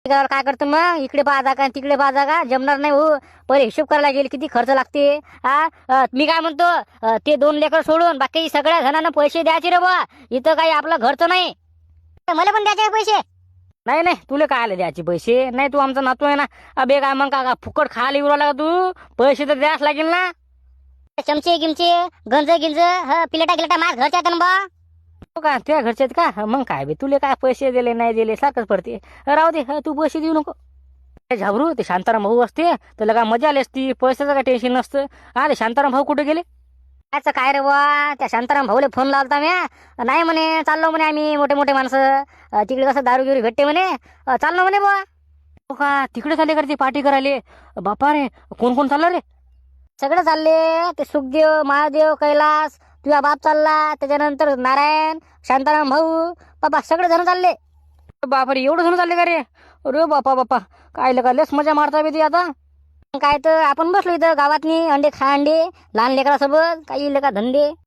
काय करतो मग, इकडे पाहा का तिकडे पाहा का, जमणार नाही हो. पहिले हिशोब करायला गेले किती खर्च लागते. मी काय म्हणतो, ते 2 लेकर सोडून बाकी सगळ्या जणांना पैसे द्यायचे रे बा. इथं काही आपलं घरचं नाही. मला पण द्यायचे पैसे. नाही नाही, तुला काय आले द्यायचे पैसे? नाही, तू आमचा नातू आहे ना. अबे काय मग का फुकट खायला येऊ राहिला का तू? पैसे तर द्यास लागेल ना. चमचे गिमचे गंज गिंज प्लेटा गिलेटा माझ घरच्या आहेत ना बा. हो का, तुझ्या घरचे आहेत का? मग काय बे, तुले काय पैसे दिले नाही दिले सारखंच पडते. राहू दे, तू पैसे देऊ नको. झाबरू, ते शांताराम भाऊ असते त्याला काय मजा आली असती, पैशाचं काय टेन्शन नसतं. ते शांताराम भाऊ कुठे गेले? त्याचं काय रे बा, त्या शांताराम भाऊले फोन लावता म्या. नाही म्हणे, चाललो म्हणे आम्ही मोठे मोठे माणसं. तिकडे कसं दारू गिरू भेटते म्हणे. चाललो म्हणे बा. हो का, तिकडे चालले करते पार्टी करायले? बापा रे, कोण कोण चाललं रे? सगळे चालले. ते सुखदेव, महादेव, कैलास, तुझा बाप चालला, त्याच्यानंतर नारायण, शांताराम भाऊ, बाबा सगळे जण चालले. बापरे, एवढं जण चालले का रे? अरे बापा बापा, काय लगा लस मजा मारता बे ती आता. काय तर आपण बसलो इथं गावातनी अंडे खा अंडे, लहान लेकरासोबत काही लेका धंदे.